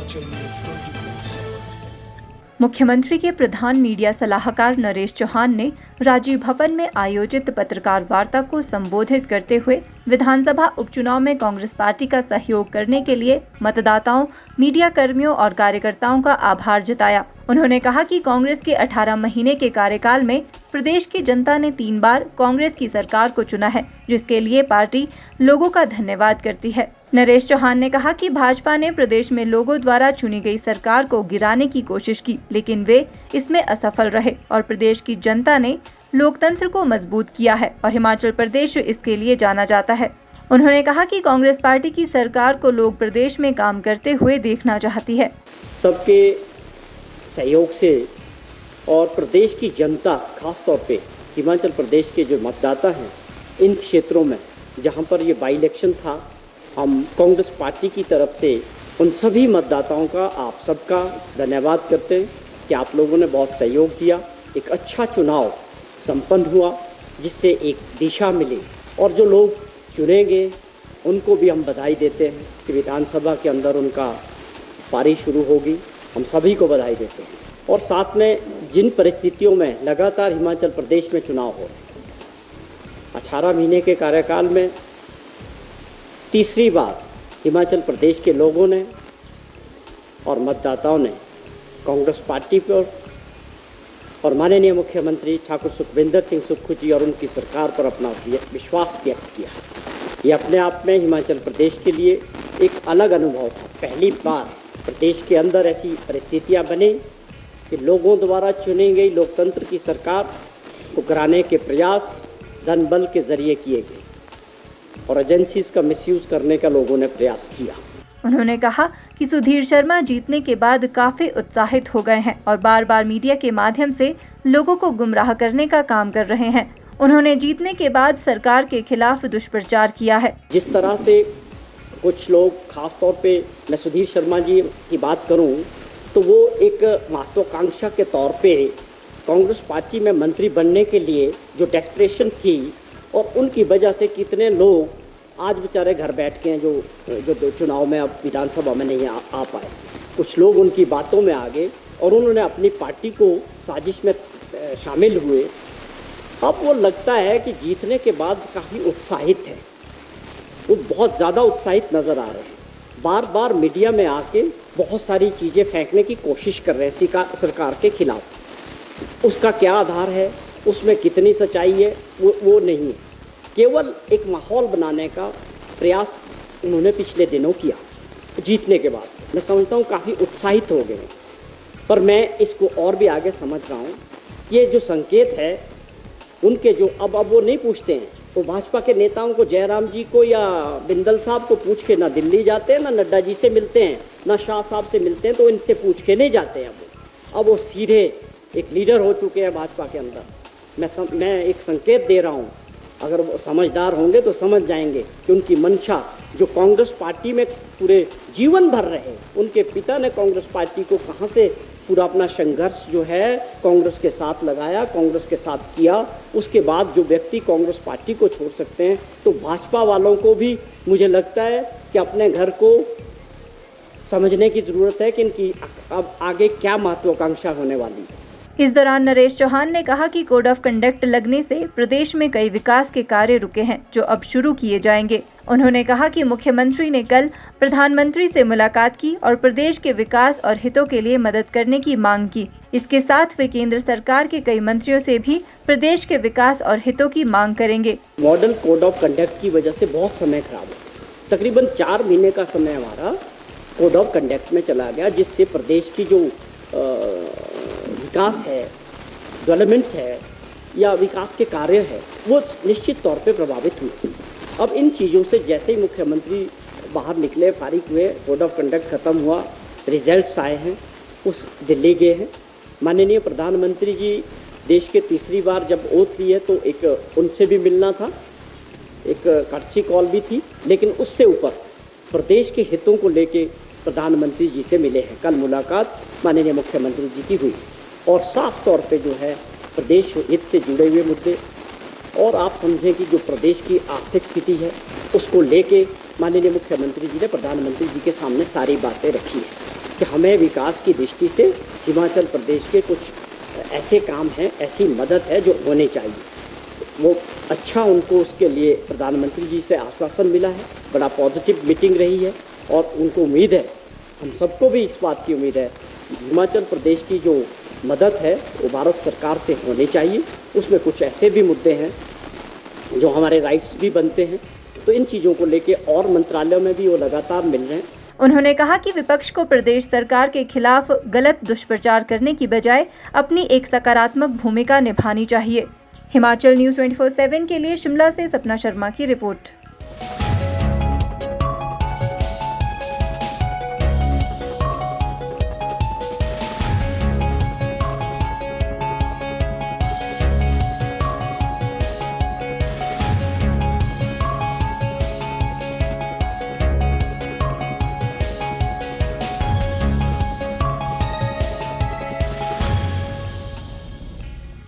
Himachal news 24/7। मुख्यमंत्री के प्रधान media सलाहकार नरेश चौहान ने राजीव भवन में आयोजित पत्रकार वार्ता को संबोधित करते हुए विधानसभा उपचुनाव में कांग्रेस पार्टी का सहयोग करने के लिए मतदाताओं, मीडिया कर्मियों और कार्यकर्ताओं का आभार जताया। उन्होंने कहा कि कांग्रेस के 18 महीने के कार्यकाल में प्रदेश की जनता ने 3 बार कांग्रेस की सरकार को चुना है, जिसके लिए पार्टी लोगों का धन्यवाद करती है। नरेश चौहान ने कहा कि भाजपा ने प्रदेश में लोगों द्वारा चुनी गई सरकार को गिराने की कोशिश की, लेकिन वे इसमें असफल रहे और प्रदेश की जनता ने लोकतंत्र को मजबूत किया है और हिमाचल प्रदेश इसके लिए जाना जाता है। उन्होंने कहा कि कांग्रेस पार्टी की सरकार को लोग प्रदेश में काम करते हुए देखना चाहती है। सबके सहयोग से और प्रदेश की जनता, खास तौर पे हिमाचल प्रदेश के जो मतदाता हैं, इन क्षेत्रों में जहां पर ये बाई इलेक्शन था, हम कांग्रेस पार्टी की तरफ से उन सभी मतदाताओं का, आप सबका धन्यवाद करते हैं कि आप लोगों ने बहुत सहयोग किया। एक अच्छा चुनाव संपन्न हुआ जिससे एक दिशा मिली और जो लोग चुनेंगे उनको भी हम बधाई देते हैं कि विधानसभा के अंदर उनका पारी शुरू होगी। हम सभी को बधाई देते हैं और साथ में जिन परिस्थितियों में लगातार हिमाचल प्रदेश में चुनाव हो रहे, 18 महीने के कार्यकाल में तीसरी बार हिमाचल प्रदेश के लोगों ने और मतदाताओं ने कांग्रेस पार्टी पर और माननीय मुख्यमंत्री ठाकुर सुखविंदर सिंह सुक्खू जी और उनकी सरकार पर अपना विश्वास व्यक्त किया। ये अपने आप में हिमाचल प्रदेश के लिए एक अलग अनुभव था। पहली बार प्रदेश के अंदर ऐसी परिस्थितियां बनी कि लोगों द्वारा चुनी गई लोकतंत्र की सरकार को गिराने के प्रयास धन बल के जरिए किए गए और एजेंसीज का मिसयूज करने का लोगों ने प्रयास किया। उन्होंने कहा कि सुधीर शर्मा जीतने के बाद काफी उत्साहित हो गए हैं और बार बार मीडिया के माध्यम से लोगों को गुमराह करने का काम कर रहे हैं। उन्होंने जीतने के बाद सरकार के खिलाफ दुष्प्रचार किया है। जिस तरह से कुछ लोग, खास तौर पे मैं सुधीर शर्मा जी की बात करूं तो वो एक महत्वाकांक्षा के तौर पे कांग्रेस पार्टी में मंत्री बनने के लिए जो डेस्परेशन थी और उनकी वजह से कितने लोग आज बेचारे घर बैठ के हैं जो चुनाव में अब विधानसभा में नहीं आ पाए। कुछ लोग उनकी बातों में आ गए और उन्होंने अपनी पार्टी को साजिश में शामिल हुए। अब वो लगता है कि जीतने के बाद काफ़ी उत्साहित है, वो बहुत ज़्यादा उत्साहित नज़र आ रहे हैं। बार बार मीडिया में आके बहुत सारी चीज़ें फेंकने की कोशिश कर रहे हैं सरकार के खिलाफ। उसका क्या आधार है, उसमें कितनी सच्चाई है, वो नहीं है। केवल एक माहौल बनाने का प्रयास उन्होंने पिछले दिनों किया। जीतने के बाद मैं समझता हूँ काफ़ी उत्साहित हो गए हैं, पर मैं इसको और भी आगे समझ रहा हूँ। ये जो संकेत है उनके, जो अब वो नहीं पूछते हैं, वो भाजपा के नेताओं को, जयराम जी को या बिंदल साहब को पूछ के ना दिल्ली जाते हैं, ना नड्डा जी से मिलते हैं, ना शाह साहब से मिलते हैं, तो इनसे पूछ के नहीं जाते हैं। अब वो सीधे एक लीडर हो चुके हैं भाजपा के अंदर। मैं एक संकेत दे रहा हूँ, अगर वो समझदार होंगे तो समझ जाएंगे कि उनकी मंशा जो कांग्रेस पार्टी में पूरे जीवन भर रहे, उनके पिता ने कांग्रेस पार्टी को कहाँ से पूरा अपना संघर्ष जो है कांग्रेस के साथ लगाया, कांग्रेस के साथ किया, उसके बाद जो व्यक्ति कांग्रेस पार्टी को छोड़ सकते हैं, तो भाजपा वालों को भी मुझे लगता है कि अपने घर को समझने की ज़रूरत है कि इनकी अब आगे क्या महत्वाकांक्षा होने वाली है। इस दौरान नरेश चौहान ने कहा कि कोड ऑफ कंडक्ट लगने से प्रदेश में कई विकास के कार्य रुके हैं जो अब शुरू किए जाएंगे। उन्होंने कहा कि मुख्यमंत्री ने कल प्रधानमंत्री से मुलाकात की और प्रदेश के विकास और हितों के लिए मदद करने की मांग की। इसके साथ वे केंद्र सरकार के कई मंत्रियों से भी प्रदेश के विकास और हितों की मांग करेंगे। मॉडल कोड ऑफ कंडक्ट की वजह से बहुत समय खराब हो, तकरीबन 4 महीने का समय हमारा कोड ऑफ कंडक्ट में चला गया, जिससे प्रदेश की जो विकास है, डेवलपमेंट है या विकास के कार्य है, वो निश्चित तौर पे प्रभावित हुए। अब इन चीज़ों से जैसे ही मुख्यमंत्री बाहर निकले, फारिग हुए, कोड ऑफ कंडक्ट ख़त्म हुआ, रिजल्ट्स आए हैं, उस दिल्ली गए हैं। माननीय प्रधानमंत्री जी देश के तीसरी बार जब ओथ लिए तो एक उनसे भी मिलना था, एक कर्ची कॉल भी थी, लेकिन उससे ऊपर प्रदेश के हितों को लेके प्रधानमंत्री जी से मिले हैं। कल मुलाकात माननीय मुख्यमंत्री जी की हुई और साफ तौर पे जो है प्रदेश हित से जुड़े हुए मुद्दे और आप समझें कि जो प्रदेश की आर्थिक स्थिति है उसको लेके माननीय मुख्यमंत्री जी ने प्रधानमंत्री जी के सामने सारी बातें रखी हैं। कि हमें विकास की दृष्टि से हिमाचल प्रदेश के कुछ ऐसे काम हैं, ऐसी मदद है जो होने चाहिए। वो अच्छा उनको उसके लिए प्रधानमंत्री जी से आश्वासन मिला है, बड़ा पॉजिटिव मीटिंग रही है और उनको उम्मीद है, हम सबको भी इस बात की उम्मीद है, हिमाचल प्रदेश की जो मदद है वो भारत सरकार से होनी चाहिए। उसमें कुछ ऐसे भी मुद्दे हैं जो हमारे राइट्स भी बनते हैं, तो इन चीज़ों को लेके और मंत्रालयों में भी वो लगातार मिल रहे हैं। उन्होंने कहा कि विपक्ष को प्रदेश सरकार के खिलाफ गलत दुष्प्रचार करने की बजाय अपनी एक सकारात्मक भूमिका निभानी चाहिए। हिमाचल न्यूज़ 24/7 के लिए शिमला से सपना शर्मा की रिपोर्ट।